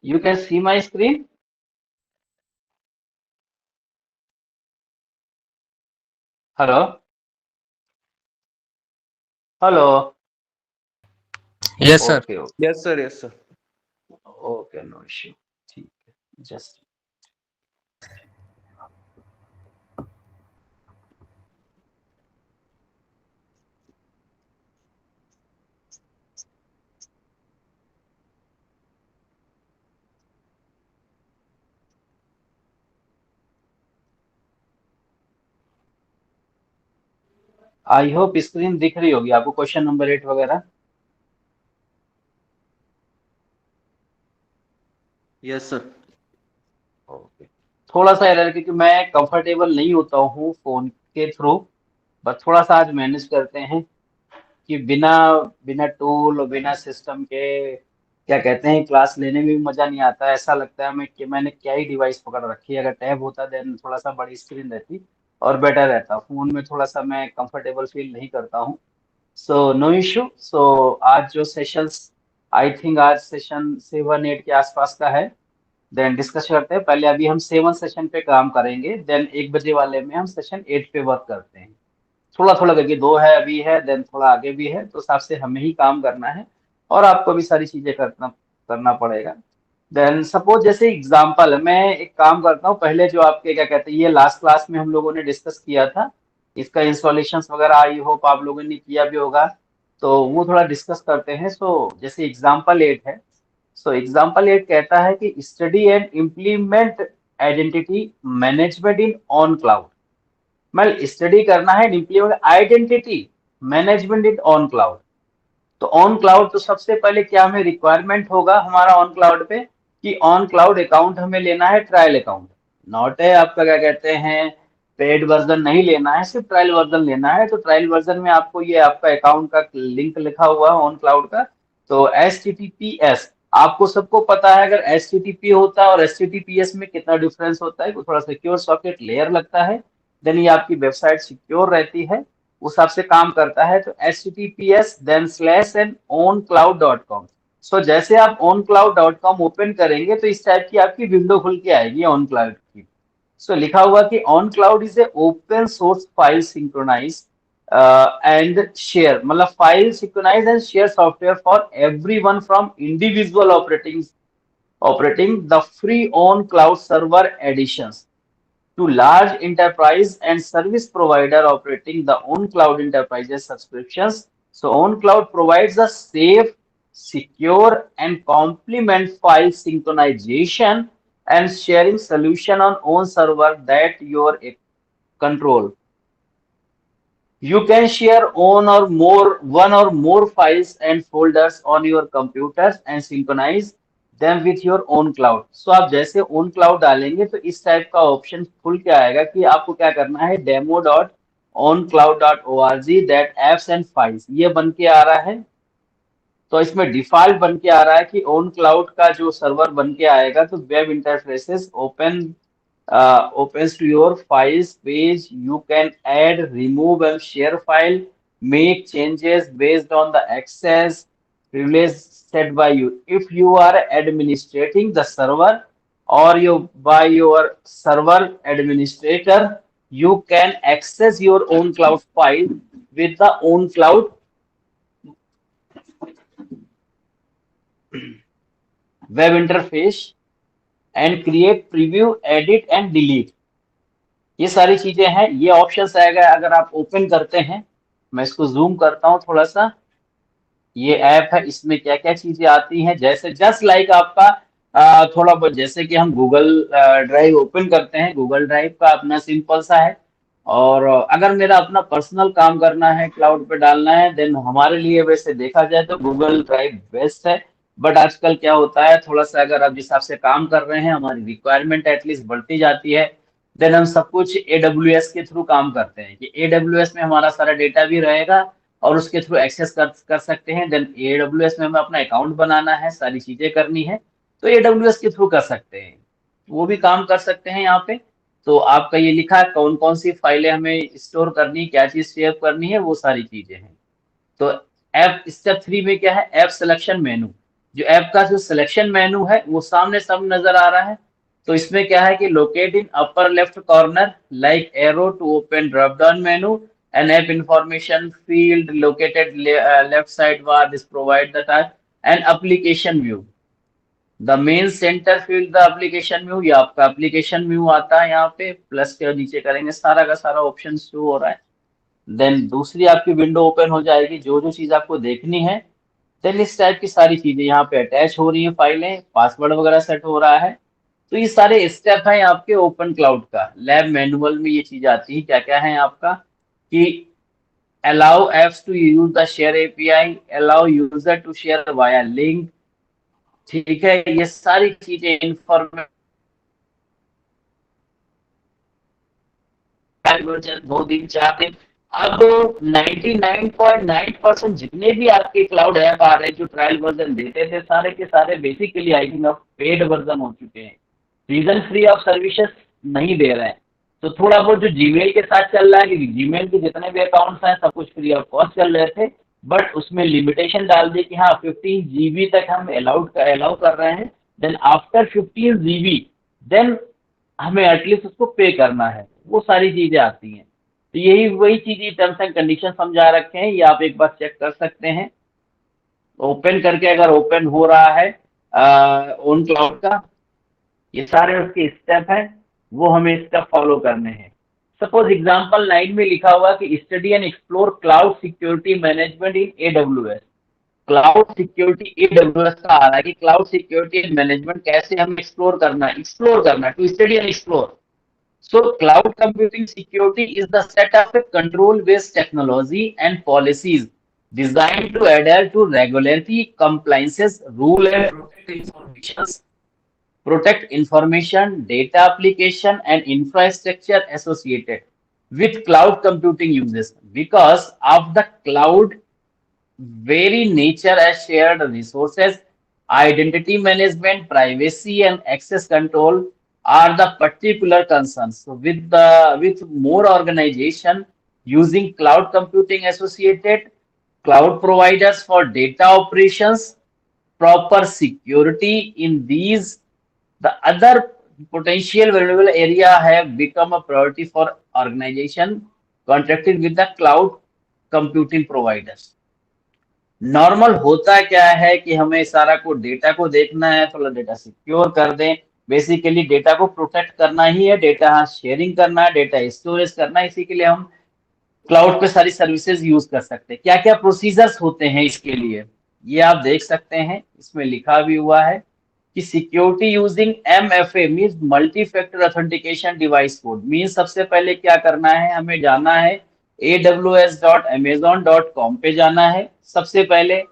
You can see my screen. Hello, hello. Yes, sir. Okay, okay, Yes, sir. Yes, sir. okay, no issue. ठीक है, just I hope screen दिख रही होगी आपको, question number 8 वगैरह। Yes, sir. Okay, थोड़ा सा एरर क्योंकि मैं कंफर्टेबल नहीं होता हूँ फोन के थ्रू, बस थोड़ा सा आज मैनेज करते हैं कि बिना बिना टूल और बिना सिस्टम के क्या कहते हैं क्लास लेने में भी मजा नहीं आता। ऐसा लगता है मैं कि मैंने क्या ही डिवाइस पकड़ रखी है। अगर टैब होता देन थोड़ा सा बड़ी स्क्रीन रहती और बेटर रहता। फोन में थोड़ा सा मैं कंफर्टेबल फील नहीं करता हूँ। So no issue. सो आज जो सेशंस, आई थिंक आज सेशन 7-8 के आसपास का है। देन डिस्कस करते हैं। पहले अभी हम 7 सेशन पे काम करेंगे, देन 1 बजे वाले में हम सेशन 8 पे वर्क करते हैं। थोड़ा थोड़ा करके, दो है अभी है, देन थोड़ा आगे भी है, तो हिसाब से हमें ही काम करना है और आपको भी सारी चीजें करना करना पड़ेगा। देन सपोज जैसे एग्जांपल मैं एक काम करता हूँ, पहले जो आपके क्या कहते हैं ये लास्ट क्लास में हम लोगों ने डिस्कस किया था, इसका इंस्टॉलेशन वगैरह आई होप आप लोगों ने किया भी होगा, तो वो थोड़ा डिस्कस करते हैं। सो जैसे एग्जाम्पल 8 है। सो एग्जाम्पल 8 कहता है कि study and implement identity management in on cloud. मतलब स्टडी करना है implement identity management in on cloud. तो ऑन क्लाउड तो सबसे पहले क्या हमें रिक्वायरमेंट होगा हमारा ऑन क्लाउड पे, कि ऑन क्लाउड अकाउंट हमें लेना है, ट्रायल अकाउंट। नॉट है आपका क्या कहते हैं पेड वर्जन नहीं लेना है, सिर्फ ट्रायल वर्जन लेना है। तो ट्रायल वर्जन में आपको ये आपका अकाउंट का लिंक लिखा हुआ है ऑन क्लाउड का। तो HTTPS आपको सबको पता है, अगर HTTP होता है और HTTPS में कितना डिफरेंस होता है, थोड़ा सिक्योर सॉकेट लेयर लगता है, देन ये आपकी वेबसाइट सिक्योर रहती है, उस हिसाब से काम करता है। तो HTTPS then slash and oncloud.com। So जैसे आप oncloud.com ओपन करेंगे तो इस टाइप की आपकी विंडो खुल के आएगी ऑन क्लाउड की। सो लिखा हुआ कि ownCloud is a open source file synchronize and share, मतलब file synchronize and share software for everyone from individual operating the free on cloud server editions to large enterprise and service provider operating the on-cloud enterprises subscriptions. So on-cloud provides a safe, secure, and complement file synchronization and sharing solution on own server that your control. You can share one or more files and folders on your computers and synchronize them with your own cloud. So आप जैसे own cloud डालेंगे तो इस type का option खुल के आएगा कि आपको क्या करना है, demo.oncloud.org that apps and files ये बन के आ रहा है। तो इसमें डिफॉल्ट बन के आ रहा है कि ऑन क्लाउड का जो सर्वर बन के आएगा तो web interfaces opens to your files page. You can add, remove, and share file, make changes based on the access privilege set by you. If you are administrating the server or you by your server administrator, you can access your own cloud file with the own cloud web interface and create, preview, edit and delete। ये सारी चीजें हैं, ये options आएगा अगर आप open करते हैं। मैं इसको जूम करता हूँ थोड़ा सा। ये ऐप है, इसमें क्या क्या चीजें आती हैं, जैसे जस्ट लाइक आपका थोड़ा बहुत जैसे कि हम गूगल ड्राइव ओपन करते हैं, गूगल ड्राइव का अपना सिंपल सा है। और अगर मेरा अपना पर्सनल काम करना है, क्लाउड पे डालना है, देन हमारे लिए वैसे देखा जाए तो गूगल ड्राइव बेस्ट है। बट आजकल क्या होता है, थोड़ा सा अगर आप जिस हिसाब से काम कर रहे हैं, हमारी रिक्वायरमेंट एटलीस्ट बढ़ती जाती है, देन हम सब कुछ AWS के थ्रू काम करते हैं कि AWS में हमारा सारा डेटा भी रहेगा और उसके थ्रू एक्सेस कर सकते हैं। देन AWS में हमें अपना अकाउंट बनाना है, सारी चीजें करनी है, तो AWS के थ्रू कर सकते हैं, वो भी काम कर सकते हैं यहाँ पे। तो आपका ये लिखा है कौन कौन सी फाइलें हमें स्टोर करनी, क्या चीज सेव करनी है, वो सारी चीजें हैं। तो ऐप स्टेप 3 में क्या है, ऐप सिलेक्शन मेनू। जो ऐप का जो सिलेक्शन मेनू है वो सामने सब नजर आ रहा है। तो इसमें क्या है कि locate in upper left corner like arrow to open drop down menu and app information field located left side bar this provide the type and application view the main centre field the application view. ये आपका application view आता है, यहाँ पे plus के नीचे करेंगे सारा का सारा ऑप्शन शो हो रहा है। देन दूसरी आपकी विंडो ओपन हो जाएगी, जो जो चीज आपको देखनी है। देन इस टाइप की सारी चीजें यहाँ पे अटैच हो रही है, फाइलें, पासवर्ड वगैरह सेट हो रहा है। तो ये सारे स्टेप हैं आपके ओपन क्लाउड का। लैब मैनुअल में ये चीज आती है, क्या क्या है आपका कि allow apps to use the share API, allow user to share via link। ठीक है, ये सारी चीजें इंफॉर्मेशन 2 दिन 4 दिन। अब 99.9% जितने भी आपके क्लाउड ऐप आ रहे हैं जो ट्रायल वर्जन देते थे, सारे के सारे बेसिकली आई थिंक अब पेड वर्जन हो चुके हैं, रीजन फ्री ऑफ सर्विसेज नहीं दे रहे हैं। तो थोड़ा बहुत जो जीमेल के साथ चल रहा है कि जीमेल के जितने भी अकाउंट्स हैं सब कुछ फ्री ऑफ कॉस्ट चल रहे थे, बट उसमें लिमिटेशन डाल दी कि हाँ 15 GB तक हम अलाउ कर रहे हैं। देन आफ्टर 15 GB देन हमें एटलीस्ट उसको पे करना है, वो सारी चीजें आती हैं। तो यही वही चीजें टर्म्स एंड कंडीशन समझा रखे हैं, ये आप एक बार चेक कर सकते हैं ओपन करके, अगर ओपन हो रहा है ऑन क्लाउड का। ये सारे उसके स्टेप हैं, वो हमें स्टेप फॉलो करने हैं। सपोज एग्जांपल 9 में लिखा हुआ कि study and explore cloud security management in AWS। Cloud security AWS का आ रहा है कि क्लाउड सिक्योरिटी एंड मैनेजमेंट कैसे हमें एक्सप्लोर करना है to study and explore. So cloud computing security is the set of a control-based technology and policies designed to adhere to regulatory compliances, rule and protect information, data application, and infrastructure associated with cloud computing uses. Because of the cloud very nature as shared resources, identity management, privacy, and access control are the particular concerns. So with more organization using cloud computing associated cloud providers for data operations, proper security in these, the other potential vulnerable area have become a priority for organization contracted with the cloud computing providers। Normal होता क्या है कि हमें सारा को data को देखना है, थोड़ा डेटा सिक्योर कर दें, बेसिकली डेटा को प्रोटेक्ट करना ही है, डेटा शेयरिंग करना है, डेटा स्टोरेज करना है, इसी के लिए हम क्लाउड पे सारी सर्विसेज यूज कर सकते हैं। क्या क्या प्रोसीजर्स होते हैं इसके लिए, ये आप देख सकते हैं, इसमें लिखा भी हुआ है कि security using MFA means multi factor authentication device code. Means सबसे पहले क्या करना है, हमें जाना है aws.amazon.com पे जाना है। सबसे पहले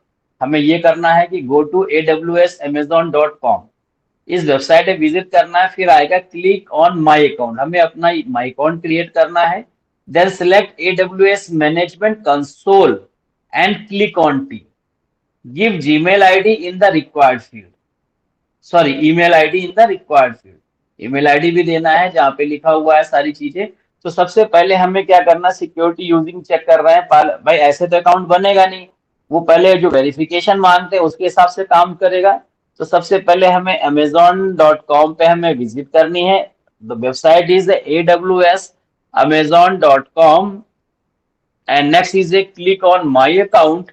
हमें ये करना है कि गो टू awsamazon.com, इस वेबसाइट पे विजिट करना है। फिर आएगा क्लिक ऑन माई अकाउंट, हमें अपना माई अकाउंट क्रिएट करना है। Then select AWS management console and click on T, give Gmail ID in the required field, sorry email ID in the required field, email ID भी देना है जहाँ पे लिखा हुआ है सारी चीजें। तो सबसे पहले हमें क्या करना, सिक्योरिटी यूजिंग चेक कर रहे हैं, भाई ऐसे तो अकाउंट बनेगा नहीं, वो पहले जो वेरिफिकेशन मांगते हैं उसके हिसाब से काम करेगा। तो सबसे पहले हमें amazon.com पे हमें विजिट करनी है। The website is awsamazon.com and next is a click on my account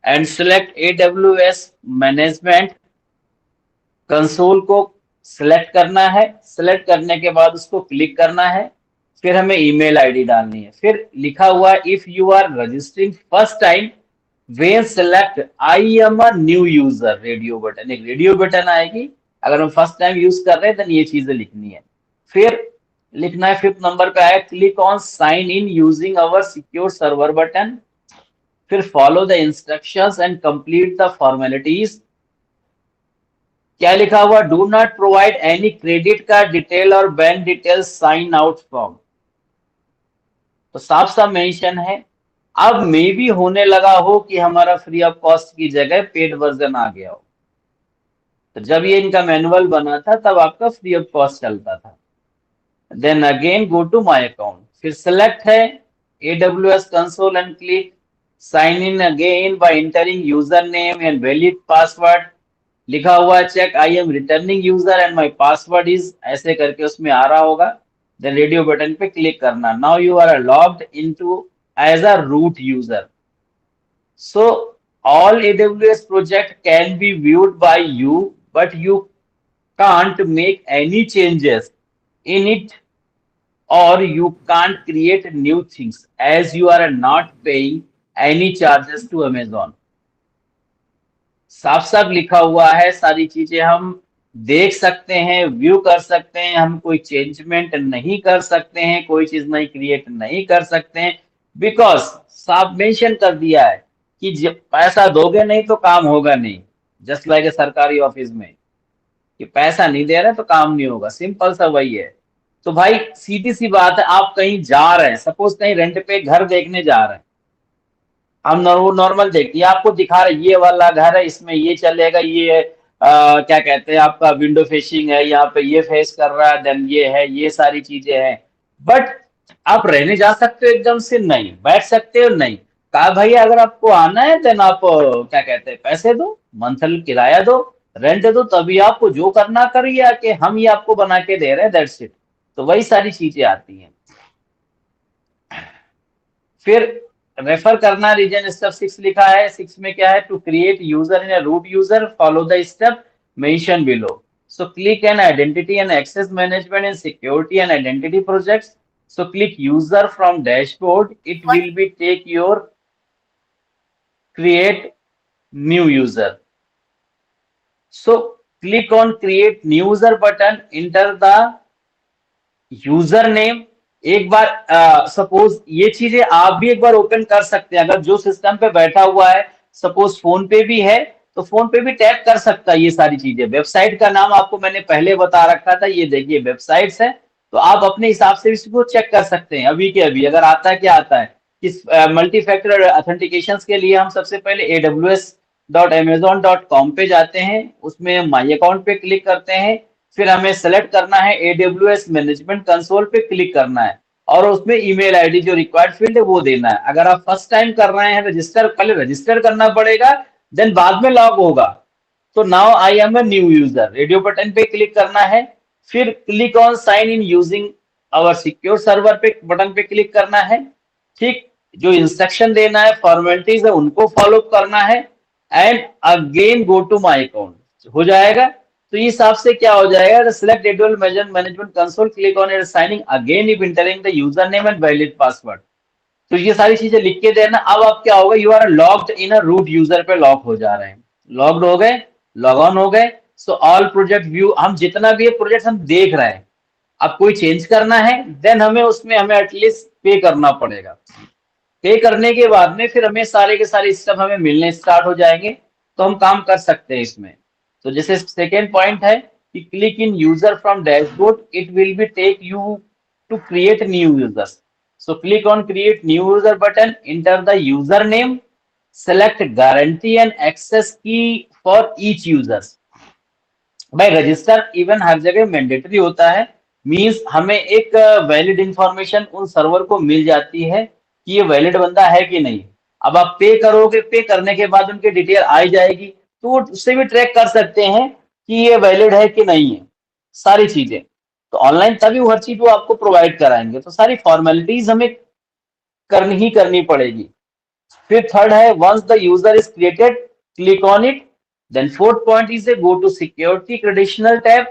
and select AWS management console को सिलेक्ट करना है। सिलेक्ट करने के बाद उसको क्लिक करना है, फिर हमें ईमेल आईडी डालनी है। फिर लिखा हुआ है if you are registering first time when select I am a new user, radio button, एक रेडियो बटन आएगी, अगर हम फर्स्ट टाइम यूज कर रहे हैं तो ये चीजें लिखनी है। फिर लिखना है 5th नंबर पे आया click on sign in using our secure server button. फिर follow the instructions and complete the formalities. क्या लिखा हुआ, do not provide any credit card detail और bank detail sign out form. तो साफ साफ मेंशन है। अब मे भी होने लगा हो कि हमारा फ्री ऑफ कॉस्ट की जगह पेड वर्जन आ गया हो। तो जब ये इनका मैनुअल बना था तब आपका फ्री ऑफ कॉस्ट चलता था। Then again go to my account, फिर सेलेक्ट है AWS console and click sign in again by entering user name and valid password. लिखा हुआ है check I am returning user and my password is, ऐसे करके उसमें आ रहा होगा। देन रेडियो बटन पे क्लिक करना। Now you are logged into as a root user. So all AWS project can be viewed by you, but you can't make any changes in it, or you can't create new things as you are not paying any charges to Amazon। साफ साफ लिखा हुआ है, सारी चीजें हम देख सकते हैं, व्यू कर सकते हैं, हम कोई चेंजमेंट नहीं कर सकते हैं, कोई चीज नहीं क्रिएट नहीं कर सकते हैं, बिकॉज साफ मेंशन कर दिया है कि जब पैसा दोगे नहीं तो काम होगा नहीं। जस्ट लाइक सरकारी ऑफिस में कि पैसा नहीं दे रहे तो काम नहीं होगा, सिंपल सा वही है। तो भाई सीधी सी बात है, आप कहीं जा रहे हैं, सपोज कहीं रेंट पे घर देखने जा रहे हैं, हम नॉर्मल देखिए आपको दिखा रहे ये वाला घर है, इसमें ये चलेगा, ये क्या कहते हैं आपका विंडो फेसिंग है, यहाँ पे ये फेस कर रहा है, देन ये है, ये सारी चीजें हैं। बट आप रहने जा सकते हो एकदम से? नहीं। बैठ सकते हो? नहीं। कहा भैया अगर आपको आना है देन आप क्या कहते हैं पैसे दो, मंथली किराया दो, रेंट दो, तभी आपको जो करना करिए, आके हम ये आपको बना के दे रहे हैं, दैट्स इट। तो वही सारी चीजें आती हैं। फिर रेफर करना, रीजन स्टेप 6 लिखा है। 6 में क्या है? To create user in root user, follow the step mention below. So click an identity and access management and security and identity projects. So click user from dashboard. It will be take your create new user. So click on create new user button. Enter the user name। एक बार suppose ये चीजें आप भी एक बार open कर सकते हैं, अगर जो सिस्टम पे बैठा हुआ है, सपोज फोन पे भी है तो फोन पे भी टैप कर सकता है ये सारी चीजें। वेबसाइट का नाम आपको मैंने पहले बता रखा था, ये देखिए वेबसाइट्स है, तो आप अपने हिसाब से इसको चेक कर सकते हैं अभी के अभी। अगर आता है, क्या आता है, किस मल्टी फैक्टर ऑथेंटिकेशन के लिए हम सबसे पहले aws.amazon.com पे जाते हैं, उसमें माई अकाउंट पे क्लिक करते हैं, फिर हमें सेलेक्ट करना है AWS मैनेजमेंट कंसोल पे क्लिक करना है, और उसमें ईमेल आईडी जो रिक्वायर्ड फील्ड है वो देना है। अगर आप फर्स्ट टाइम कर रहे हैं रजिस्टर, पहले रजिस्टर करना पड़ेगा, देन बाद में लॉग होगा। तो now I am a new user, radio button पे क्लिक करना है, फिर click on sign in using our secure server पे बटन पे क्लिक करना है। ठीक, जो इंस्ट्रक्शन देना है, फॉर्मेलिटीज है, उनको फॉलो करना है, and again go to my account हो जाएगा। तो इस हिसाब से क्या हो जाएगा, select AWS management console, click on signing again if entering the user name and valid password. तो ये सारी चीजें लिख के देना। अब आप क्या होगा, you are logged in a root user पे लॉक हो जा रहे हैं, लॉग्ड हो गए, लॉग ऑन हो गए। सो ऑल प्रोजेक्ट व्यू, हम जितना भी प्रोजेक्ट हम देख रहे हैं, अब कोई चेंज करना है देन हमें उसमें हमें एटलीस्ट पे करना पड़ेगा। पे करने के बाद में फिर हमें सारे के सारे स्टेप हमें मिलने स्टार्ट हो जाएंगे, तो हम काम कर सकते हैं इसमें। तो जैसे सेकेंड पॉइंट है कि click in user from dashboard, it will be take you to create new users. So click on create new user button, enter the username, select guarantee and access key for each users। भाई register even हर जगह mandatory होता है, means हमें एक valid information उन server को मिल जाती है कि ये वैलिड बंदा है कि नहीं। अब आप पे करोगे, पे करने के बाद उनकी डिटेल आ जाएगी, तो वो उससे भी ट्रैक कर सकते हैं कि ये वैलिड है कि नहीं है, सारी चीजें। तो ऑनलाइन तभी हर चीज वो आपको प्रोवाइड कराएंगे, तो सारी फॉर्मेलिटीज हमें करनी ही करनी पड़ेगी। फिर थर्ड है once the user is created click on it. Then fourth point is go to security credential tab.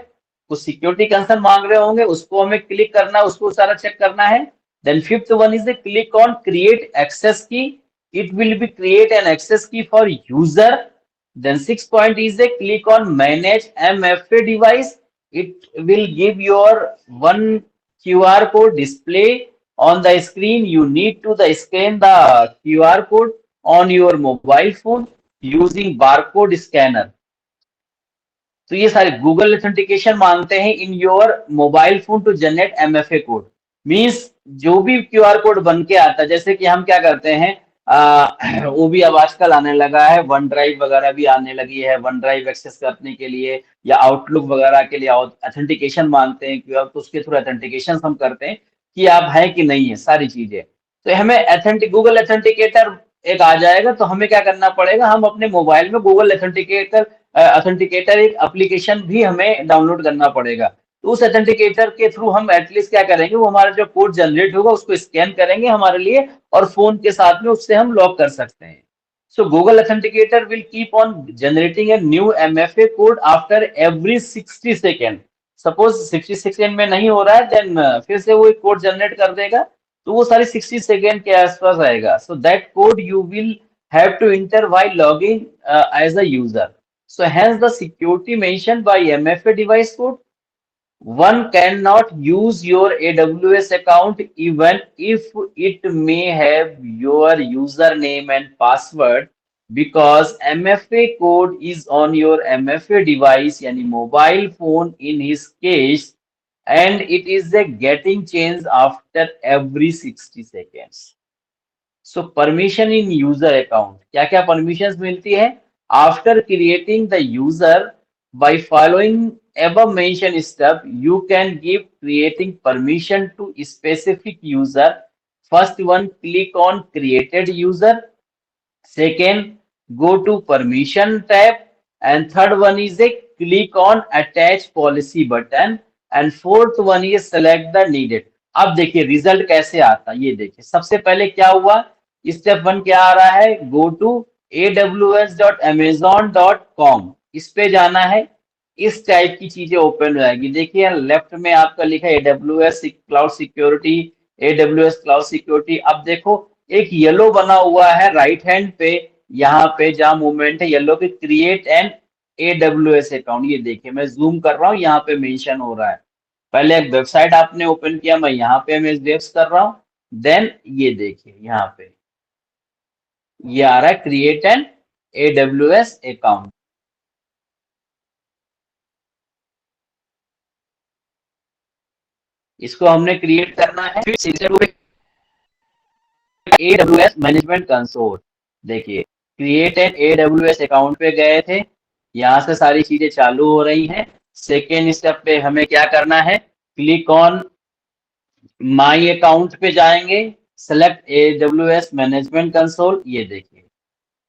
कुछ सिक्योरिटी कंसर्न मांग रहे होंगे, उसको हमें क्लिक करना है, उसको सारा चेक करना है। Then fifth one is click on create access key, it will be create an access key for user. Then sixth point is a click on manage MFA device. It will give your one QR code display on the screen. You need to scan the QR code on your mobile phone using barcode scanner. तो ये सारे Google authentication मांगते हैं in your mobile phone to generate MFA code. Means जो भी QR code बन के आता है, जैसे कि हम क्या करते हैं, वो भी अब आजकल आने लगा है, वन ड्राइव वगैरह भी आने लगी है, वन ड्राइव एक्सेस करने के लिए या आउटलुक वगैरह के लिए ऑथेंटिकेशन मांगते हैं, QR तो उसके थ्रू ऑथेंटिकेशन हम करते हैं कि आप हैं कि नहीं है, सारी चीजें। तो हमें गूगल ऑथेंटिकेटर एक आ जाएगा, तो हमें क्या करना पड़ेगा, हम अपने मोबाइल में गूगल ऑथेंटिकेटर ऑथेंटिकेटर एक एप्लीकेशन भी हमें डाउनलोड करना पड़ेगा। तो उस ऑथेंटिकेटर के थ्रू हम एटलीस्ट क्या करेंगे, वो हमारा जो कोड जनरेट होगा उसको स्कैन करेंगे हमारे लिए और फोन के साथ में उससे हम लॉक कर सकते हैं। So Google Authenticator will keep on generating a new MFA code after every 60 second. Suppose 60 second में नहीं हो रहा है, देन फिर से वो एक कोड जनरेट कर देगा, तो वो सारी 60 सेकेंड के आसपास आएगा। So that code you will have to enter while logging as a user. So hence the security mentioned by MFA device code. One cannot use your AWS account even if it may have your username and password, because MFA code is on your MFA device यानी mobile phone in his case, and it is a getting changed after every 60 seconds. So permission in user account, क्या क्या permissions मिलती है? After creating the user by following above mentioned step, you can give creating permission to specific user. First one, click on created user. Second, go to permission tab. And third one is a click on attach policy button. And fourth one is select the needed. अब देखिए result कैसे आता है, ये देखिए सबसे पहले क्या हुआ, स्टेप वन क्या आ रहा है, गो टू aws.amazon.com, इस पे जाना है। इस टाइप की चीजें ओपन हो जाएगी। देखिए लेफ्ट में आपका लिखा है AWS cloud security, AWS cloud security. अब देखो एक येलो बना हुआ है राइट हैंड पे, यहाँ पे जहां मूवमेंट है येलो पे, क्रिएट एन AWS अकाउंट। ये देखिए मैं जूम कर रहा हूँ, यहाँ पे मेंशन हो रहा है। पहले एक वेबसाइट आपने ओपन किया, मैं यहाँ पे इमेज कर रहा हूँ, देन ये देखिए यहाँ पे ये आ रहा है क्रिएट एन AWS अकाउंट। इसको हमने क्रिएट करना है। AWS मैनेजमेंट कंसोल, देखिए क्रिएट एन AWS अकाउंट पे गए थे, यहाँ से सारी चीजें चालू हो रही हैं। सेकेंड स्टेप पे हमें क्या करना है, क्लिक ऑन माई अकाउंट पे जाएंगे, सेलेक्ट AWS मैनेजमेंट कंसोल। ये देखिए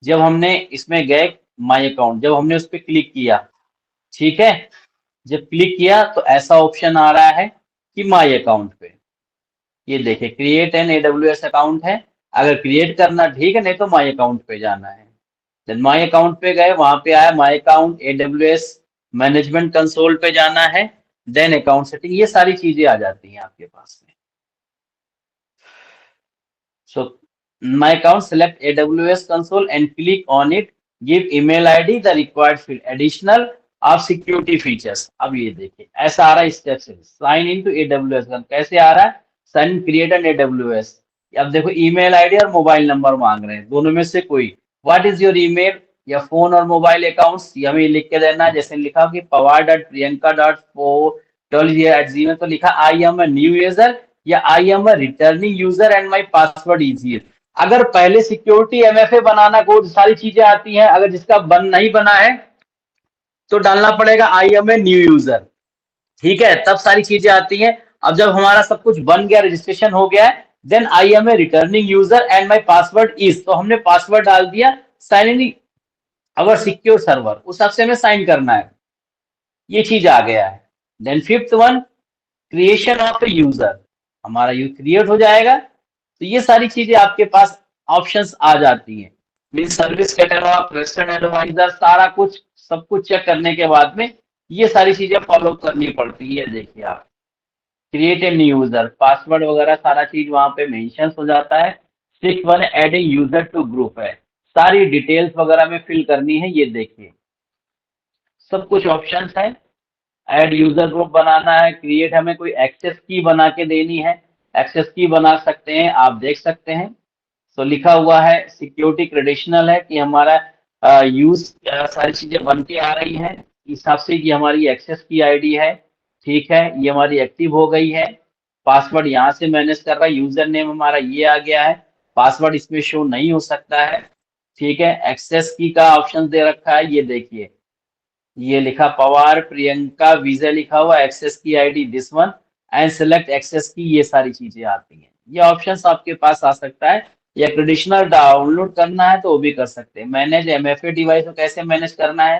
जब हमने इसमें गए माई अकाउंट, जब हमने उस पर क्लिक किया, ठीक है, जब क्लिक किया तो ऐसा ऑप्शन आ रहा है कि माई अकाउंट पे, ये देखिए क्रिएट एन AWS अकाउंट है। अगर क्रिएट करना ठीक है, नहीं तो माई अकाउंट पे जाना है। देन माई अकाउंट पे गए, वहां पे आया my account AWS management console पे जाना है, देन अकाउंट सेटिंग, ये सारी चीजें आ जाती हैं आपके पास में। So my account, select AWS console and click on it. Give email ID the required field. Additional आप सिक्योरिटी फीचर्स। अब ये देखिए ऐसा आ रहा है स्टेप से, साइन इन टू AWS। कैसे आ रहा है, साइन क्रिएट एन AWS। अब देखो ईमेल आईडी और मोबाइल नंबर मांग रहे हैं, दोनों में से कोई। व्हाट इज योर ईमेल या फोन और मोबाइल अकाउंट्स, ये हमें लिख के देना है। जैसे लिखा कि pawar.priyanka.4@gmail, तो लिखा I am a new user या I am a returning user and my password is. अगर पहले सिक्योरिटी MFA बनाना कोड सारी चीजें आती हैं, अगर जिसका नहीं बना है तो डालना पड़ेगा I am a new user, ठीक है, तब सारी चीजें आती हैं। अब जब हमारा सब कुछ बन गया, रजिस्ट्रेशन हो गया है, then I am a returning user and my password is, तो हमने पासवर्ड डाल दिया, sign in our secure server, उस हिसाब से हमें साइन करना है। ये चीज आ गया है। Then fifth one, creation of a user, हमारा यूज क्रिएट हो जाएगा। तो ये सारी चीजें आपके पास ऑप्शंस आ जाती हैं। Mean service catalog, western advisor, सारा कुछ सब कुछ चेक करने के बाद में ये सारी चीजें फॉलो करनी पड़ती है। देखिए आप create a new user, password वगैरह सारा चीज वहां पे मेंशन हो जाता है। Six one, adding user to group है, सारी डिटेल्स वगैरह में फिल करनी है। ये देखिए सब कुछ ऑप्शंस है। ऐड यूजर ग्रुप बनाना है, क्रिएट हमें कोई एक्सेस की बना के देनी है, एक्सेस की बना सकते हैं, आप देख सकते हैं। तो लिखा हुआ है सिक्योरिटी क्रेडिशनल है कि हमारा यूज सारी चीजें बन के आ रही हैं इस हिसाब से कि हमारी एक्सेस की आईडी है, ठीक है, ये हमारी एक्टिव हो गई है। पासवर्ड यहाँ से मैनेज कर रहा है, यूजर नेम हमारा ये आ गया है, पासवर्ड इसमें शो नहीं हो सकता है, ठीक है। एक्सेस की का ऑप्शन दे रखा है, ये देखिए ये लिखा पवार प्रियंका वीजा लिखा हुआ, access key ID this one and select access key, ये सारी चीजें आती हैं। ये ऑप्शंस आपके पास आ सकता है, या ट्रेडिशनल डाउनलोड करना है तो वो भी कर सकते हैं। मैनेज MFA डिवाइस को कैसे मैनेज करना है,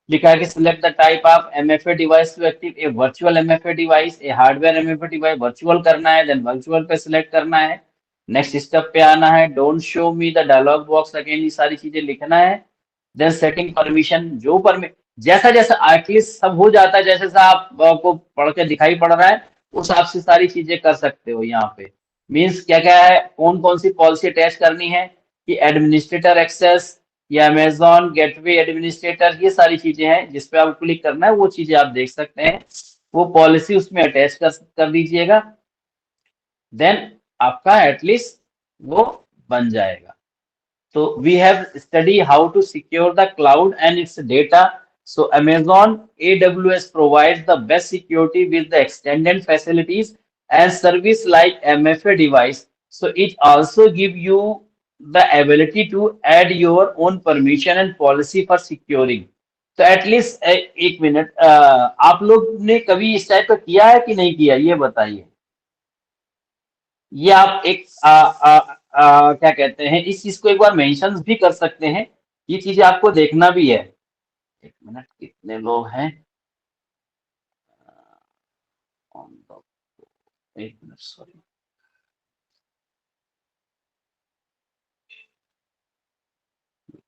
लिखा है कि select the type of MFA device to active a virtual MFA device, a hardware MFA device virtual करना है, देन वर्चुअल पे सिलेक्ट करना है, नेक्स्ट स्टेप पे आना है, don't show me the dialog box again, ये सारी चीजें लिखना है, देन सेटिंग परमिशन, जो जैसा जैसा एटलीस्ट सब हो जाता है, जैसे जैसा आपको पढ़ के दिखाई पड़ रहा है उस हिसाब से सारी चीजें कर सकते हो यहाँ पे। मीन्स क्या क्या है, कौन कौन सी पॉलिसी अटैच करनी है, कि एडमिनिस्ट्रेटर एक्सेस या अमेजॉन गेटवे एडमिनिस्ट्रेटर, ये सारी चीजें हैं जिस पे आपको क्लिक करना है, वो चीजें आप देख सकते हैं, वो पॉलिसी उसमें अटैच कर दीजिएगा, देन आपका एटलीस्ट वो बन जाएगा। So we have studied how to secure the cloud and its data. So Amazon AWS provides the best security with the extended facilities and service like MFA device. So it also give you the ability to add your own permission and policy for securing. तो at least एक minute, आप लोग ने कभी इस type का किया है कि नहीं किया, ये बताइए। ये आप एक क्या कहते हैं, इस चीज को एक बार मेंशन भी कर सकते हैं, ये चीजें आपको देखना भी है। एक मिनट, कितने लोग हैं, एक मिनट सॉरी,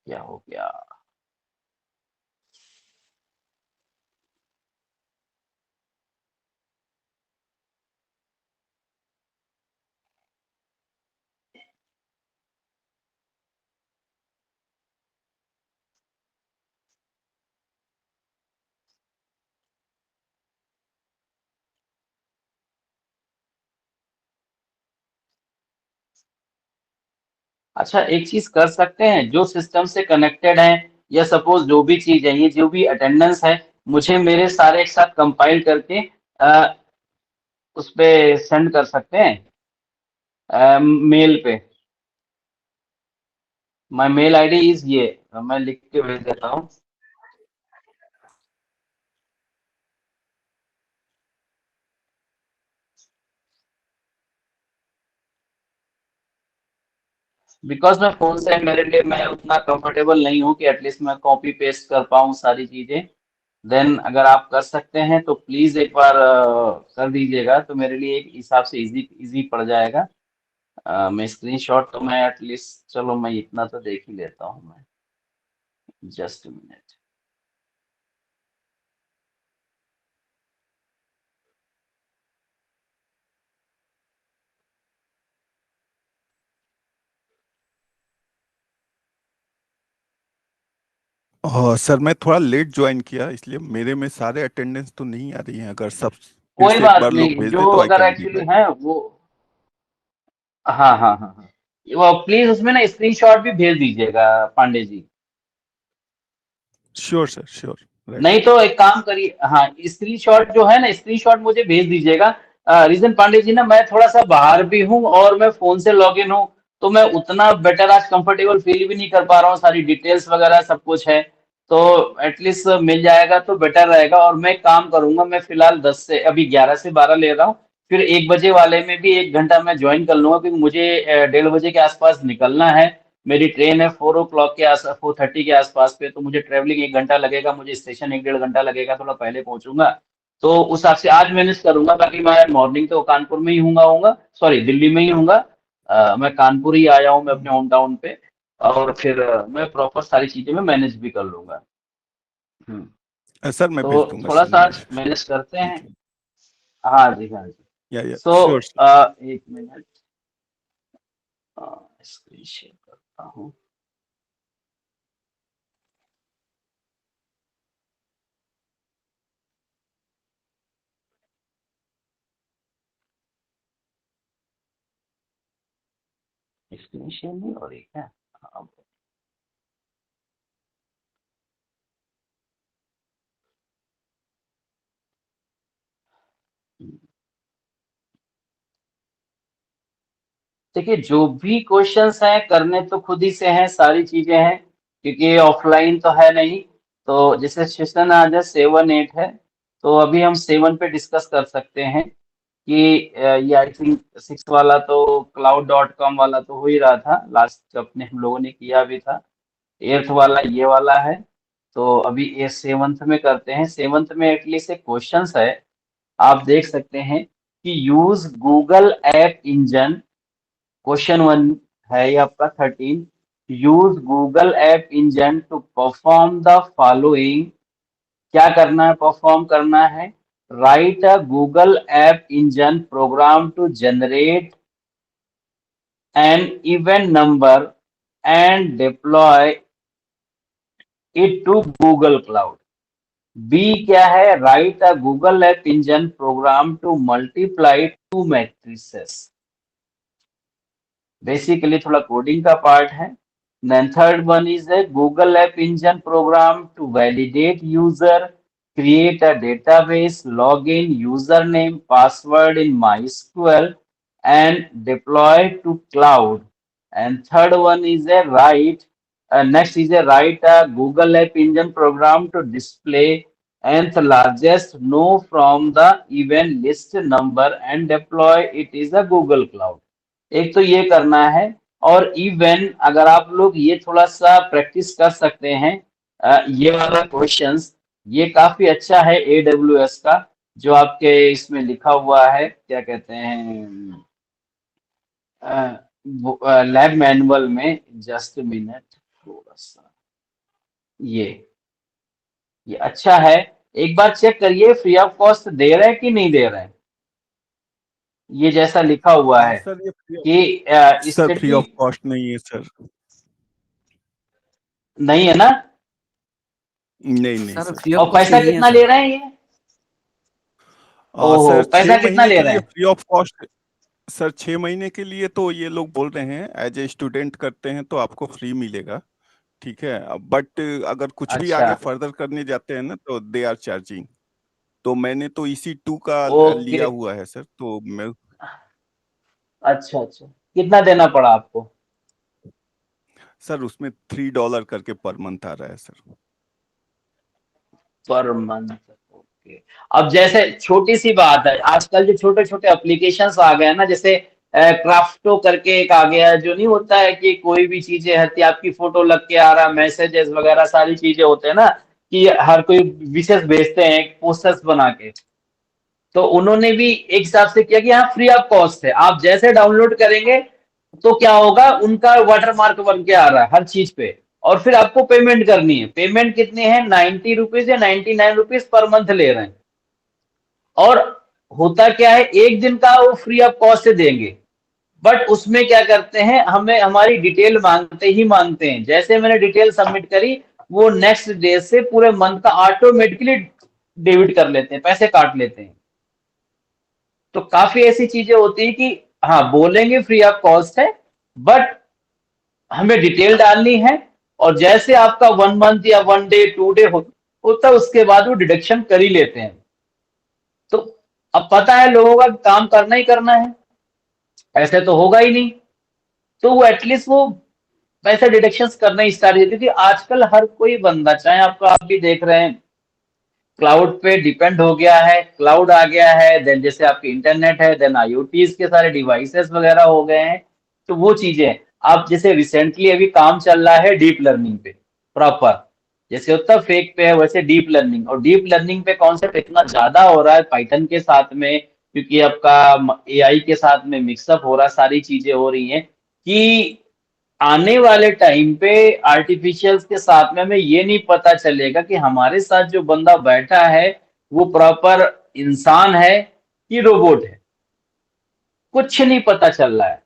क्या हो गया। अच्छा, एक चीज कर सकते हैं, जो सिस्टम से कनेक्टेड है या सपोज जो भी चीज है, ये जो भी अटेंडेंस है, मुझे मेरे सारे एक साथ कंपाइल करके उस पे सेंड कर सकते हैं मेल पे। माय मेल आईडी इज ये, मैं लिख के भेज देता हूँ। बिकॉज मैं फोन से, मेरे लिए मैं उतना कंफर्टेबल नहीं हूँ कि एटलीस्ट मैं कॉपी पेस्ट कर पाऊँ सारी चीजें। देन अगर आप कर सकते हैं तो प्लीज एक बार कर दीजिएगा, तो मेरे लिए एक हिसाब से इजी इजी पड़ जाएगा। मैं स्क्रीनशॉट तो मैं एटलीस्ट, चलो मैं इतना तो देख ही लेता हूँ मैं, जस्ट मिनट। सर मैं थोड़ा लेट ज्वाइन किया, इसलिए मेरे में सारे अटेंडेंस तो नहीं आ रही हैं। अगर सब फिर कोई से एक बात बार लोग नहीं, भेज दे जो तो आई अगर कैन बी एक्चुअली बैक। है वो, हाँ हाँ हाँ हाँ, वो प्लीज उसमें ना स्क्रीनशॉट भी भेज दीजिएगा Pandey ji. Sure sir, sure. नहीं तो एक काम करिए, हाँ स्क्रीनशॉट जो है ना, स्क्रीनशॉट मुझे भेज दीजिएगा। रीजन पांडे जी ना, मैं थोड़ा सा बाहर भी हूँ और मैं फोन से लॉग इन हूँ, तो मैं उतना बेटर आज कंफर्टेबल फील भी नहीं कर पा रहा हूँ, सारी डिटेल्स वगैरह सब कुछ है, तो एटलीस्ट मिल जाएगा तो बेटर रहेगा। और मैं काम करूंगा, मैं फिलहाल 10 से अभी 11 से 12 ले रहा हूँ, फिर 1 बजे वाले में भी 1 घंटा मैं ज्वाइन कर लूंगा, क्योंकि मुझे 1:30 बजे के आसपास निकलना है। मेरी ट्रेन है 4 o'clock के आस 4:30 के आसपास पे, तो मुझे ट्रेवलिंग 1 घंटा लगेगा, मुझे स्टेशन 1 डेढ़ घंटा लगेगा, थोड़ा पहले पहुंचूंगा। तो उस हिसाब से आज मैनेज करूंगा, बाकी मैं मॉर्निंग तो कानपुर में ही हूँगा, सॉरी दिल्ली में ही हूँगा। मैं कानपुर ही आया हूँ, मैं अपने होम टाउन पे, और फिर मैं प्रॉपर सारी चीजें मैं मैनेज भी कर लूंगा। सर मैं भेज तो दूंगा थोड़ा सर, सा नो आज इश्यूज। मैनेज करते हैं। ठीक है। हाँ जी, हाँ जी। या सो श्योर सर। एक मिनट, स्क्रीन शेयर करता हूँ। स्क्रीन शेयर नहीं हो रही क्या? हाँ, देखिए जो भी क्वेश्चंस हैं करने तो खुद ही से हैं, सारी चीजें हैं, क्योंकि ऑफलाइन तो है नहीं। तो जैसे सेशन आज है 7-8 है, तो अभी हम 7 पे डिस्कस कर सकते हैं कि ये आई थिंक 6 वाला तो cloud.com वाला तो हो ही रहा था, लास्ट अपने हम लोगों ने किया भी था। 8th वाला ये वाला है, तो अभी ये 7th में करते हैं। 7th में एटलीस्ट एक क्वेश्चन है, आप देख सकते हैं कि use Google app engine. Question 1 है ये आपका 13। Use Google app engine to perform the following. क्या करना है? परफॉर्म करना है। Write a Google app engine program to generate an event number and deploy it to Google cloud. B क्या है? Write a Google app engine program to multiply two matrices. Basically थोड़ा coding का part है। Then third one is a Google app engine program to validate user, create a database, log in username, password in MySQL, and deploy to cloud. And third one is a next is a write a Google App Engine program to display nth largest no from the event list number and deploy it is a Google Cloud. एक तो ये करना है। और even अगर आप लोग ये थोड़ा सा प्रैक्टिस कर सकते हैं, ये वाला क्वेश्चंस ये काफी अच्छा है AWS का, जो आपके इसमें लिखा हुआ है, क्या कहते हैं, लैब मैनुअल में। जस्ट मिनट, थोड़ा सा ये अच्छा है। एक बार चेक करिए फ्री ऑफ कॉस्ट दे रहे हैं कि नहीं दे रहे हैं। ये जैसा लिखा हुआ है सर ये कि sir free of stately cost नहीं है सर। नहीं है ना? नहीं सर सर। फ्री और ऑफ कॉस्ट पैसा नहीं है कितना सर। ले रहे हैं ये? ओहो, सर पैसा 6 कितना महीने ले के रहे लिए हैं? Free of cost. सर 6 महीने के लिए तो ये लोग बोल रहे हैं एज ए स्टूडेंट करते हैं तो आपको फ्री मिलेगा, ठीक है। बट अगर कुछ भी अच्छा, आगे फर्दर करने जाते हैं ना तो दे आर चार्जिंग। तो मैंने तो इसी 2 का ओके, लिया हुआ है सर, तो मैं अच्छा अच्छा। कितना देना पड़ा आपको? सर उसमें $3 करके पर मंथ आ रहा है सर। Per month, okay. अब जैसे छोटी सी बात है, आजकल जो छोटे छोटे एप्लीकेशंस आ गए हैं ना, जैसे क्राफ्टो करके एक आ गया है, जो नहीं होता है कि कोई भी चीजें हती आपकी फोटो लग के आ रहा, मैसेजेस वगैरह सारी चीजें होते हैं ना, कि हर कोई विशेष भेजते हैं पोस्टर्स बना के। तो उन्होंने भी एक हिसाब से किया कि हाँ फ्री ऑफ कॉस्ट है, आप जैसे डाउनलोड करेंगे तो क्या होगा, उनका वाटरमार्क बन के आ रहा है हर चीज पे। और फिर आपको पेमेंट करनी है। पेमेंट कितनी है? 90 रुपीज या 99 रुपीज पर मंथ ले रहे हैं। और होता क्या है, एक दिन का वो फ्री ऑफ कॉस्ट देंगे, बट उसमें क्या करते हैं, हमें हमारी डिटेल मांगते ही मांगते हैं। जैसे मैंने डिटेल सबमिट करी, वो नेक्स्ट डे से पूरे मंथ का ऑटोमेटिकली डेबिट कर लेते हैं, पैसे काट लेते हैं। तो काफी ऐसी चीजें होती है कि हाँ बोलेंगे फ्री ऑफ कॉस्ट है, बट हमें डिटेल डालनी है। और जैसे आपका 1 मंथ या 1 डे 2 डे होता है, उसके बाद वो डिडक्शन कर ही लेते हैं। तो अब पता है लोगों का काम करना ही करना है, ऐसे तो होगा ही नहीं। तो वो एटलीस्ट वो पैसे डिडक्शंस करना ही स्टार्ट, क्योंकि आजकल हर कोई बंदा, चाहे आपको, आप भी देख रहे हैं, क्लाउड पे डिपेंड हो गया है। क्लाउड आ गया है, देन जैसे आपके इंटरनेट है, देन IoTs के सारे डिवाइसेस वगैरह हो गए हैं। तो वो चीजें, आप जैसे रिसेंटली अभी काम चल रहा है डीप लर्निंग पे प्रॉपर, जैसे होता फेक पे है वैसे डीप लर्निंग। और डीप लर्निंग पे कॉन्सेप्ट इतना ज्यादा हो रहा है पाइथन के साथ में, क्योंकि आपका AI के साथ में मिक्सअप हो रहा है, सारी चीजें हो रही हैं कि आने वाले टाइम पे आर्टिफिशियल के साथ में हमें ये नहीं पता चलेगा कि हमारे साथ जो बंदा बैठा है वो प्रॉपर इंसान है कि रोबोट है। कुछ नहीं पता चल रहा है,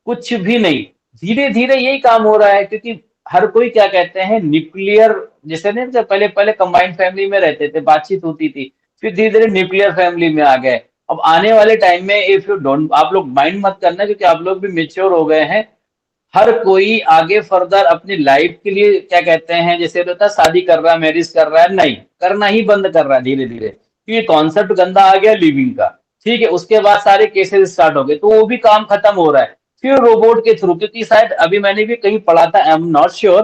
कुछ भी नहीं। धीरे धीरे यही काम हो रहा है, क्योंकि हर कोई क्या कहते हैं, न्यूक्लियर, जैसे नहीं, जब पहले पहले कंबाइंड फैमिली में रहते थे, बातचीत होती थी, फिर धीरे धीरे न्यूक्लियर फैमिली में आ गए। अब आने वाले टाइम में, इफ यू डोंट, आप लोग माइंड मत करना, क्योंकि आप लोग भी मेच्योर हो गए हैं। हर कोई आगे फर्दर अपनी लाइफ के लिए, क्या कहते हैं, जैसे होता है शादी कर रहा है, मैरिज कर रहा है, नहीं करना ही बंद कर रहा है धीरे धीरे, क्योंकि कॉन्सेप्ट गंदा आ गया लिविंग का। ठीक है, उसके बाद सारे केसेस स्टार्ट हो गए, तो वो भी काम खत्म हो रहा है फिर रोबोट के थ्रू। क्योंकि शायद अभी मैंने भी कहीं पढ़ा था, आई एम नॉट श्योर,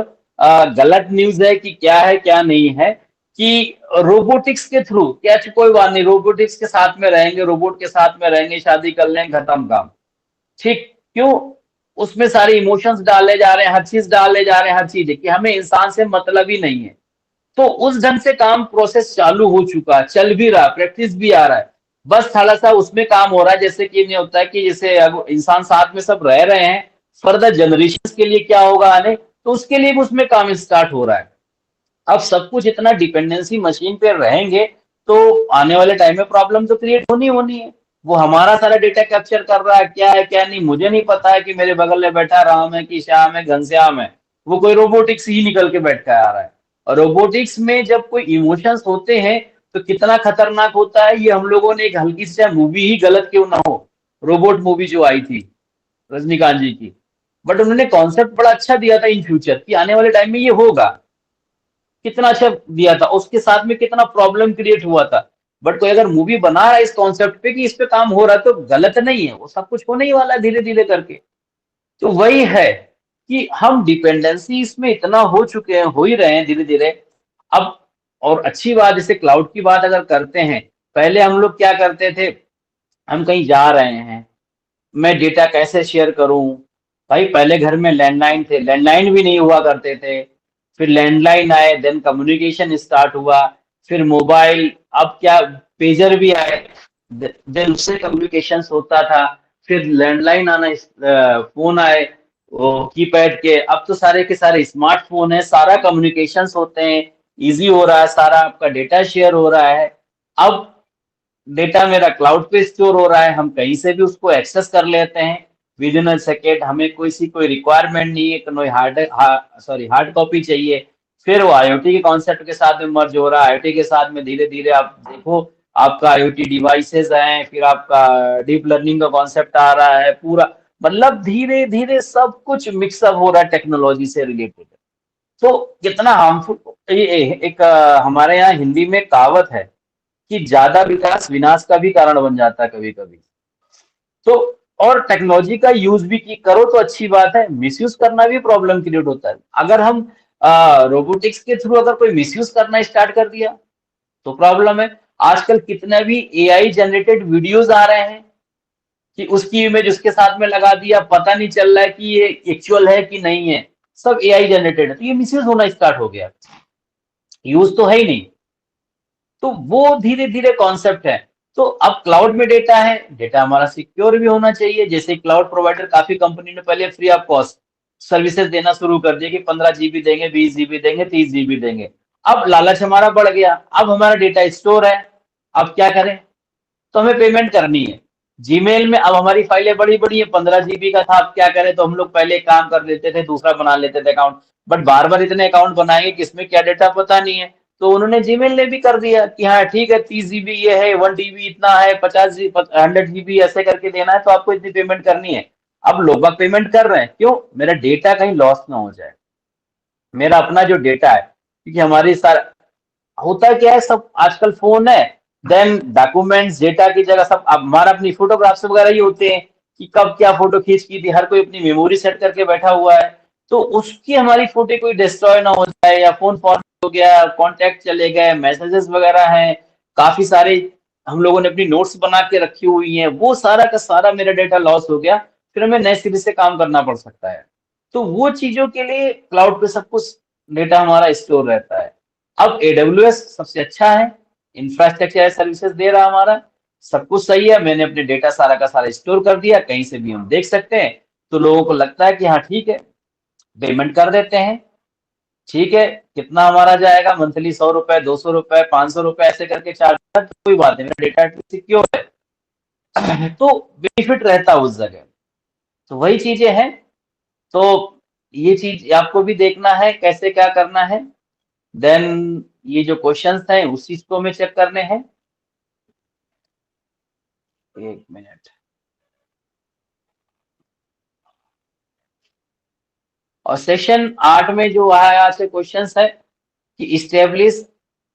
गलत न्यूज है कि क्या है क्या नहीं है, कि रोबोटिक्स के थ्रू, क्या कोई बात नहीं, रोबोटिक्स के साथ में रहेंगे, रोबोट के साथ में रहेंगे, शादी कर लेंगे, खत्म काम। ठीक क्यों? उसमें सारे इमोशंस डाले जा रहे हैं, हर चीज डाले जा रहे हैं, हर चीज है कि हमें इंसान से मतलब ही नहीं है। तो उस ढंग से काम प्रोसेस चालू हो चुका, चल भी रहा, प्रैक्टिस भी आ रहा है। बस थोड़ा सा उसमें काम हो रहा है, जैसे कि नहीं होता है कि जैसे अब इंसान साथ में सब रह रहे हैं, फर्दर जनरेशन के लिए क्या होगा आने, तो उसके लिए भी उसमें काम स्टार्ट हो रहा है। अब सब कुछ इतना डिपेंडेंसी मशीन पे रहेंगे तो आने वाले टाइम में प्रॉब्लम तो क्रिएट होनी होनी है। वो हमारा सारा डेटा कैप्चर कर रहा है क्या नहीं, मुझे नहीं पता है कि मेरे बगल में बैठा राम है कि श्याम है घनश्याम है, वो कोई रोबोटिक्स ही निकल के बैठ के आ रहा है। और रोबोटिक्स में जब कोई इमोशंस होते हैं तो कितना खतरनाक होता है, ये हम लोगों ने एक हल्की सी मूवी ही गलत क्यों ना हो, रोबोट मूवी जो आई थी रजनीकांत जी की, बट उन्होंने कॉन्सेप्ट बड़ा अच्छा दिया था इन फ्यूचर कि आने वाले टाइम में ये होगा, कितना अच्छा दिया था, उसके साथ में कितना प्रॉब्लम क्रिएट हुआ था। बट कोई अगर मूवी बना रहा है इस कॉन्सेप्ट पे कि इस पे काम हो रहा है तो गलत नहीं है, वो सब कुछ होने ही वाला है धीरे धीरे करके। तो वही है कि हम डिपेंडेंसी इसमें इतना हो चुके हैं, हो ही रहे हैं धीरे धीरे। अब और अच्छी बात, जैसे क्लाउड की बात अगर करते हैं, पहले हम लोग क्या करते थे, हम कहीं जा रहे हैं, मैं डेटा कैसे शेयर करूं, भाई पहले घर में लैंडलाइन थे, लैंडलाइन भी नहीं हुआ करते थे, फिर लैंडलाइन आए, देन कम्युनिकेशन स्टार्ट हुआ, फिर मोबाइल, अब क्या पेजर भी आए, देन उससे कम्युनिकेशन होता था, फिर लैंडलाइन आना, फोन आए वो कीपैड के, अब तो सारे के सारे स्मार्टफोन है, सारा कम्युनिकेशंस होते हैं, इजी हो रहा है, सारा आपका डेटा शेयर हो रहा है। अब डेटा मेरा क्लाउड पे स्टोर हो रहा है, हम कहीं से भी उसको एक्सेस कर लेते हैं विद इन अ सेकेंड, हमें कोई रिक्वायरमेंट नहीं है, कोई हार्ड कॉपी चाहिए। फिर वो आईओटी के कॉन्सेप्ट के साथ में मर्ज हो रहा है, आईओटी के साथ में धीरे धीरे आप देखो, आपका आईओटी डिवाइसेस हैं, फिर आपका डीप लर्निंग का कॉन्सेप्ट आ रहा है पूरा, मतलब धीरे धीरे सब कुछ मिक्सअप हो रहा है टेक्नोलॉजी से रिलेटेड। तो कितना हार्मफुल, एक हमारे यहाँ हिंदी में कहावत है कि ज्यादा विकास विनाश का भी कारण बन जाता है कभी कभी। तो और टेक्नोलॉजी का यूज भी की करो तो अच्छी बात है, मिसयूज करना भी प्रॉब्लम क्रिएट होता है। अगर हम रोबोटिक्स के थ्रू अगर कोई मिसयूज करना स्टार्ट कर दिया तो प्रॉब्लम है। आजकल कितने भी एआई जनरेटेड वीडियोस आ रहे हैं कि उसकी इमेज उसके साथ में लगा दिया, पता नहीं चल रहा है कि ये एक्चुअल है कि नहीं है, सब एआई जनरेटेड है, तो ये मिसयूज होना स्टार्ट हो गया, यूज तो है ही नहीं। तो वो धीरे धीरे कॉन्सेप्ट है। तो अब क्लाउड में डेटा है, डेटा हमारा सिक्योर भी होना चाहिए। जैसे क्लाउड प्रोवाइडर काफी कंपनी ने पहले फ्री ऑफ कॉस्ट सर्विसेज देना शुरू कर दिया कि 15 जीबी देंगे, 20 जीबी देंगे, 30 जीबी देंगे। अब लालच हमारा बढ़ गया, अब हमारा डेटा स्टोर है, अब क्या करें, तो हमें पेमेंट करनी है। जीमेल में अब हमारी फाइलें बड़ी बड़ी है, 15 जीबी का था, अब क्या करें, तो हम लोग पहले काम कर लेते थे, दूसरा बना लेते थे अकाउंट, बट बार बार इतने अकाउंट बनाएंगे किसमें क्या डेटा पता नहीं है। तो उन्होंने जीमेल ने भी कर दिया कि हाँ ठीक है, 30 जीबी ये है, 1 टीबी इतना है, 100 जीबी ऐसे करके देना है, तो आपको इतनी पेमेंट करनी है। अब लोग बाग पेमेंट कर रहे हैं, क्यों, मेरा डेटा कहीं लॉस ना हो जाए, मेरा अपना जो डेटा है, क्योंकि हमारी सारा होता क्या है, सब आजकल फोन है, देन डॉक्यूमेंट्स डेटा की जगह सब अब हमारा अपनी फोटोग्राफ्स वगैरह ही होते हैं कि कब क्या फोटो खींच की थी, हर कोई अपनी मेमोरी सेट करके बैठा हुआ है। तो उसकी हमारी फोटो कोई डिस्ट्रॉय ना हो जाए, या फोन फॉर्मेट हो गया, कॉन्टेक्ट चले गए, मैसेजेस वगैरह हैं, काफी सारे हम लोगों ने अपनी नोट्स बना के रखी हुई हैं, वो सारा का सारा मेरा डेटा लॉस हो गया, फिर हमें नए सिरे से काम करना पड़ सकता है। तो वो चीजों के लिए क्लाउड पे सब कुछ डेटा हमारा स्टोर रहता है। अब AWS सबसे अच्छा है, इंफ्रास्ट्रक्चर सर्विसेज दे रहा हमारा, सब कुछ सही है, मैंने अपने डेटा सारा का सारा स्टोर कर दिया, कहीं से भी हम देख सकते हैं। तो लोगों को लगता है कि हाँ ठीक है, पेमेंट कर देते हैं, ठीक है, कितना हमारा जाएगा मंथली, 100 रुपए, 200 रुपए, 500 रुपए ऐसे करके चार्ज, तो कोई बात नहीं, मेरा डेटा सिक्योर है। तो बेनिफिट रहता है उस जगह। तो वही चीजें हैं। तो ये चीज आपको भी देखना है कैसे क्या करना है। देन ये जो क्वेश्चंस हैं उस चीज को हमें चेक करने हैं। एक मिनट, और सेशन 8 में जो आया से क्वेश्चंस है कि establish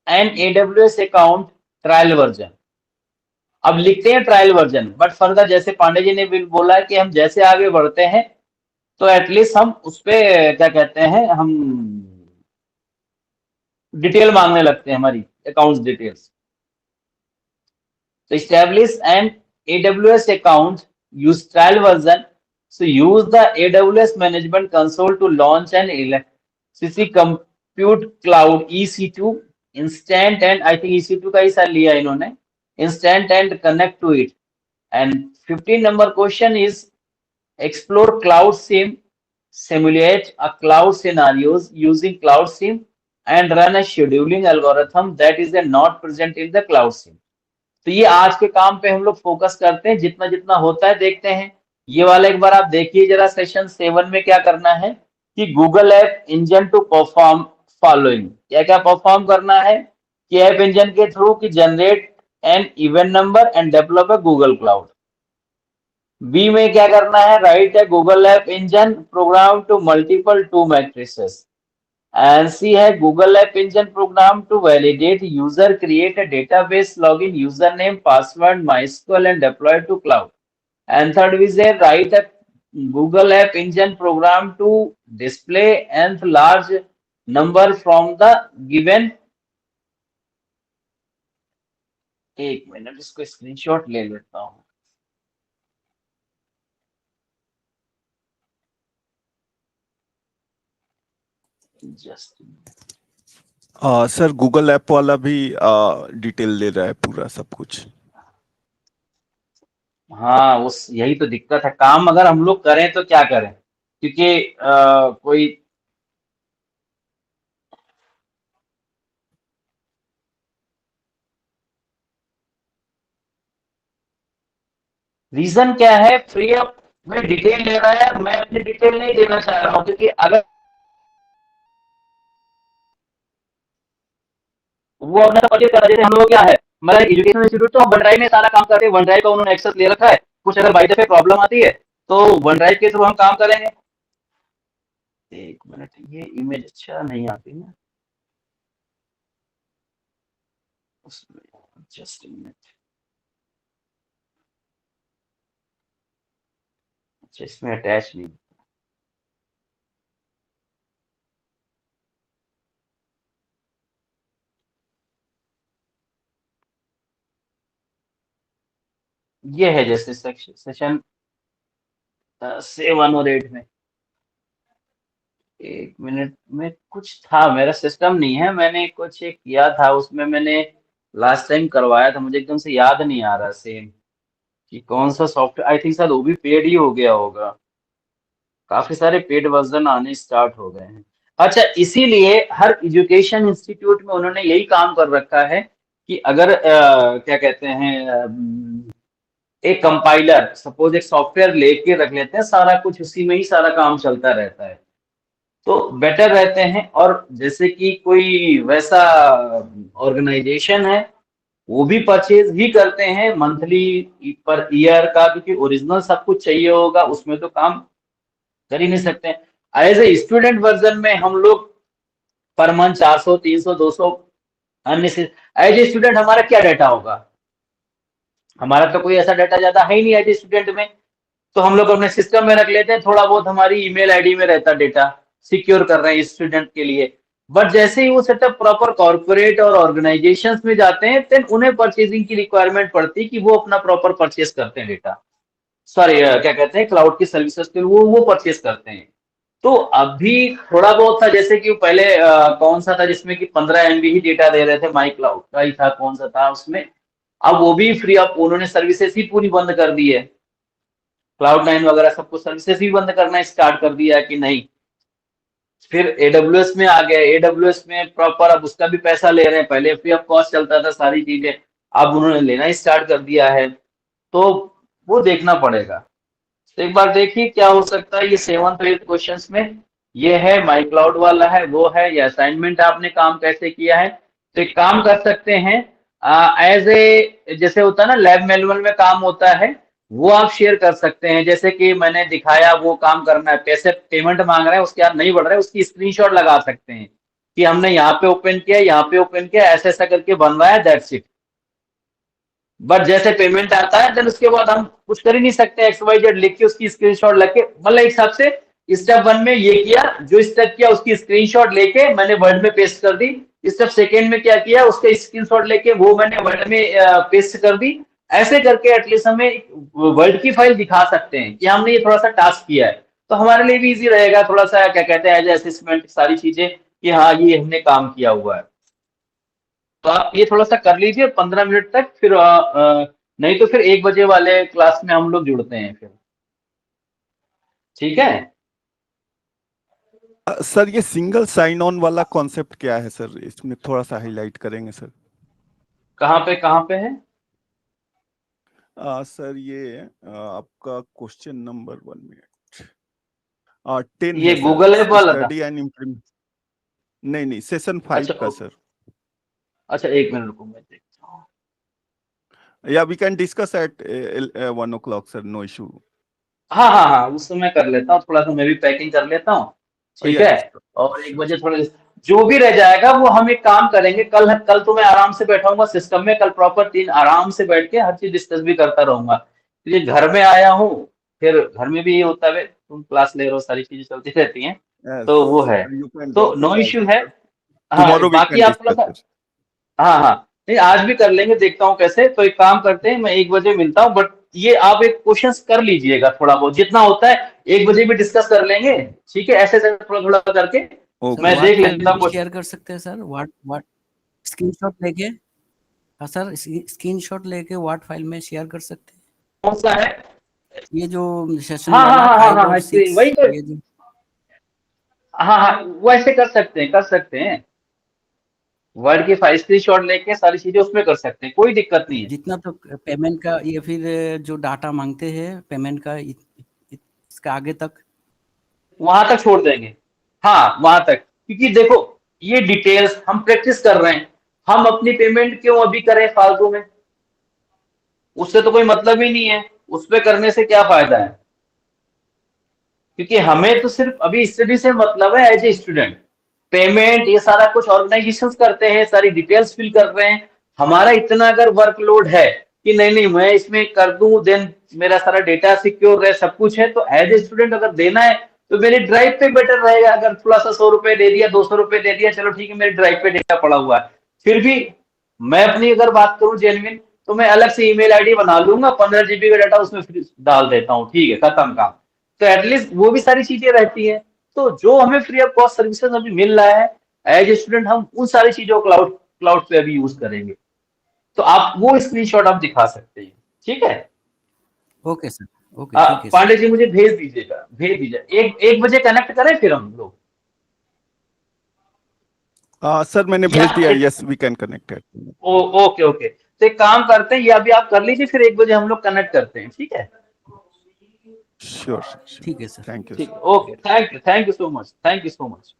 an AWS account trial version. अब लिखते हैं ट्रायल वर्जन, बट फर्दर जैसे पांडे जी ने भी बोला है कि हम जैसे आगे बढ़ते हैं तो एटलीस्ट हम उस पे क्या कहते हैं, हम डिटेल मांगने लगते हैं, हमारी accounts details. So establish an AWS account, use trial version. So use the AWS Management Console to launch an electricity compute cloud EC2 instant and I think EC2 का ही साल लिया इन्होंने, instant and connect to it. And 15 number question is explore cloud sim, simulate a cloud scenarios using cloud sim and run a scheduling algorithm that is not present in the cloud sim। तो ये आज के काम पे हम लोग focus करते हैं, जितना जितना होता है देखते हैं। ये वाला एक बार आप देखिए जरा, सेशन 7 में क्या करना है कि Google app engine to perform following, क्या क्या परफॉर्म करना है कि ऐप इंजन के थ्रू कि generate an event number and develop a Google cloud. B में क्या करना है, राइट है Google app engine program to multiple two matrices. And C है Google app engine program to validate user create a database login user name password MySQL and deploy to cloud. And third is है write है Google app engine program to display and large number from the given. एक minute इसको screenshot ले लेता हूं। Just sir Google app वाला भी detail दे रहा है पूरा सब कुछ। हाँ, उस यही तो दिक्कत है, काम अगर हम लोग करें तो क्या करें, क्योंकि कोई रीजन क्या है, फ्री ऑफ में डिटेल ले रहा है, मैं अपनी डिटेल नहीं देना चाह रहा हूँ, क्योंकि अगर वो अपना परचेज करा, जैसे हम लोग क्या है, मतलब एजुकेशन इंस्टीट्यूट तो हम वन ड्राइव में सारा काम करते हैं, वन ड्राइव का उन्होंने एक्सेस ले रखा है, कुछ अगर बाई दफे प्रॉब्लम आती है तो वन ड्राइव के थ्रू हम काम करेंगे। एक मिनट, ये इमेज अच्छा नहीं आती है उसमें, जस्ट मिनट। अच्छा, इसमें अटैच नहीं, ये है जैसे सेशन 7 और 8 में। एक मिनट में कुछ था, मेरा सिस्टम नहीं है, मैंने कुछ एक किया था उसमें, मैंने लास्ट टाइम करवाया था, मुझे एकदम से याद नहीं आ रहा सेम कि कौन सा सॉफ्टवेयर, आई थिंक शायद वो भी पेड ही हो गया होगा, काफी सारे पेड वर्जन आने स्टार्ट हो गए हैं। अच्छा, इसीलिए हर एजुकेशन इंस्टीट्यूट में उन्होंने यही काम कर रखा है कि अगर क्या कहते हैं, एक कंपाइलर सपोज एक सॉफ्टवेयर लेके रख लेते हैं, सारा कुछ उसी में ही सारा काम चलता रहता है तो बेटर रहते हैं। और जैसे कि कोई वैसा ऑर्गेनाइजेशन है, वो भी परचेज ही करते हैं मंथली पर ईयर का, क्योंकि ओरिजिनल सब कुछ चाहिए होगा, उसमें तो काम कर ही नहीं सकते। एज ए स्टूडेंट वर्जन में हम लोग पर मंथ 400 300 200 अन्य से, एज ए स्टूडेंट हमारा क्या डाटा होगा, हमारा तो कोई ऐसा डाटा ज्यादा है ही नहीं एज ए स्टूडेंट में, तो हम लोग अपने सिस्टम में रख लेते हैं, थोड़ा बहुत हमारी ईमेल आईडी में रहता डेटा, सिक्योर कर रहे हैं स्टूडेंट के लिए। बट जैसे ही वो सेटअप प्रॉपर कॉर्पोरेट और ऑर्गेनाइजेशंस में जाते हैं, फिर उन्हें परचेजिंग की रिक्वायरमेंट पड़ती है कि वो अपना प्रॉपर परचेस करते हैं डेटा, सॉरी क्या कहते हैं, क्लाउड की सर्विसेज के वो परचेस करते हैं। तो अभी थोड़ा बहुत था, जैसे कि पहले कौन सा था जिसमें कि 15 MB ही डेटा दे रहे थे, माई क्लाउड का ही था, कौन सा था उसमें, अब वो भी फ्री ऑफ, उन्होंने सर्विसेज ही पूरी बंद कर दी है, क्लाउड9 वगैरह सबको सर्विसेज भी बंद करना स्टार्ट कर दिया है कि नहीं। फिर AWS में आ गए, AWS में प्रॉपर अब उसका भी पैसा ले रहे हैं, पहले फ्री ऑफ कॉस्ट चलता था सारी चीजें, अब उन्होंने लेना स्टार्ट कर दिया है, तो वो देखना पड़ेगा। तो एक बार देखिए क्या हो सकता है, ये 7th और 8th क्वेश्चंस में ये है, माई क्लाउड वाला है, वो है, या असाइनमेंट आपने काम कैसे किया है। तो एक काम कर सकते हैं, एज ए जैसे होता है ना लैब मैनुअल में काम होता है, वो आप शेयर कर सकते हैं, जैसे कि मैंने दिखाया वो काम करना है, पैसे पेमेंट मांग रहे हैं, उसके आप नहीं बढ़ रहे, उसकी स्क्रीनशॉट लगा सकते हैं कि हमने यहाँ पे ओपन किया, यहाँ पे ओपन किया, ऐसा ऐसा करके बन रहा है, दैट्स इट। बट जैसे पेमेंट आता है देन उसके बाद हम कुछ कर ही नहीं सकते, XYZ लिख के उसकी स्क्रीनशॉट लेके, मतलब एक हिसाब से स्टेप 1 में ये किया, जो स्टेप किया उसकी स्क्रीनशॉट लेके मैंने वर्ड में पेस्ट कर दी, स्टेप 2 में क्या किया, उसका स्क्रीनशॉट लेके वो मैंने वर्ड में पेस्ट कर दी, ऐसे करके एटलीस्ट हमें वर्ड की फाइल दिखा सकते हैं कि हमने ये थोड़ा सा टास्क किया है, तो हमारे लिए भी इजी रहेगा, थोड़ा सा क्या कहते हैं एज असेसमेंट सारी चीजें कि हाँ ये हमने काम किया हुआ है। तो आप ये थोड़ा सा कर लीजिए 15 मिनट तक, फिर नहीं तो फिर 1 बजे वाले क्लास में हम लोग जुड़ते हैं फिर, ठीक है? सर ये सिंगल साइन ऑन वाला कॉन्सेप्ट क्या है सर, इसमें थोड़ा सा हाईलाइट करेंगे सर? कहाँ पे है? सर ये आपका क्वेश्चन नंबर 1 मिनट 10 ये है सर, गूगल ऐप वाला था? Study and implement. नहीं सेशन 5 अच्छा का सर। अच्छा 1 मिनट रुको, मैं देखता हूँ। या we can discuss at 1 o'clock sir, no issue. हाँ उस समय कर लेता हूँ, थोड़ा सा मैं भी पैकिंग कर लेता हूँ, ठीक है? यस और 1 बजे थोड़ा जो भी रह जाएगा वो हम एक काम करेंगे, कल तो मैं आराम से बैठाऊंगा सिस्टम में, कल प्रॉपर 3 आराम से बैठ के हर चीज डिस्कस भी करता रहूंगा, क्योंकि घर में आया हूँ, फिर घर में भी ये होता है तुम क्लास ले रहे हो, सारी चीजें चलती रहती हैं, तो वो है, यू कैन तो drop no it issue also है। सर, हाँ टुमारो वी बाकी कैन आप थोड़ा डिस्कस सा, सर। हाँ नहीं आज भी कर लेंगे, देखता हूँ कैसे, तो एक काम करते हैं, मैं 1 बजे मिलता हूँ, बट ये आप एक क्वेश्चंस कर लीजिएगा, थोड़ा बहुत जितना होता है 1 बजे भी डिस्कस कर लेंगे, ठीक है? ऐसे ऐसे थोड़ा थोड़ा करके सर मैं ओके देख वाट फाइल लेता भी हूँ शेयर कर सकते हैं सर, वाट स्क्रीनशॉट लेके। हाँ सर, स्क्रीनशॉट लेके वाट फाइल में शेयर कर सकते हैं। कौन सा है? ये जो सेशन हाँ वाला 5 और स्क्रीन 6, वही तो, ये जो हाँ वैसे कर सकते हैं, कर सकते हैं, वर्ड की फाइल स्क्रीनशॉट लेके सारी चीजें उसमें कर सकते हैं, कोई दिक्कत नहीं है। जितना तो पेमेंट का, ये फिर जो डाटा मांगते हैं पेमेंट का, इसका आगे तक वहां तक छोड़ देंगे, हाँ वहां तक, क्योंकि देखो ये डिटेल्स हम प्रैक्टिस कर रहे हैं, हम अपनी पेमेंट क्यों अभी करें फालतू में, उससे तो कोई मतलब ही नहीं है, उस पे करने से क्या फायदा है, क्योंकि हमें तो सिर्फ अभी स्टडी से मतलब है एज ए स्टूडेंट, पेमेंट ये सारा कुछ ऑर्गेनाइजेशंस करते हैं, सारी डिटेल्स फिल कर रहे हैं, हमारा इतना अगर वर्कलोड है कि नहीं मैं इसमें कर दूं, देन मेरा सारा डेटा सिक्योर रहे, सब कुछ है, तो एज ए स्टूडेंट अगर देना है तो मेरी ड्राइव पे बेटर रहेगा, अगर थोड़ा सा 100 रुपए दे दिया, 200 रुपए दे दिया, चलो ठीक है मेरी ड्राइव पे डेटा पड़ा हुआ है, फिर भी मैं अपनी अगर बात करूं जेन्युइन, तो मैं अलग से ईमेल आईडी बना लूंगा, 15 GB का डाटा उसमें फिर डाल देता हूँ, ठीक है खत्म काम, तो एटलीस्ट वो भी सारी चीजें रहती है। तो जो हमें फ्री ऑफ कॉस्ट सर्विसेज अभी मिल रहा है एज ए स्टूडेंट, हम उन सारी चीजों को क्लाउड क्लाउड पे अभी यूज करेंगे, तो आप वो स्क्रीनशॉट आप दिखा सकते हैं, ठीक है? ओके सर, ओके ठीक है सर। पांडे जी मुझे भेज दीजिएगा, भेज दीजिए, 1 बजे कनेक्ट करें फिर हम लोग, सर मैंने या भेज दिया, yes we can connect at. Okay okay, तो एक काम करते हैं, ये अभी आप कर लीजिए, फिर 1 बजे हम लोग कनेक्ट करते हैं, ठीक है? श्योर, ठीक है सर। थैंक यू ठीक सर। है, okay, thank you so much, thank you so much.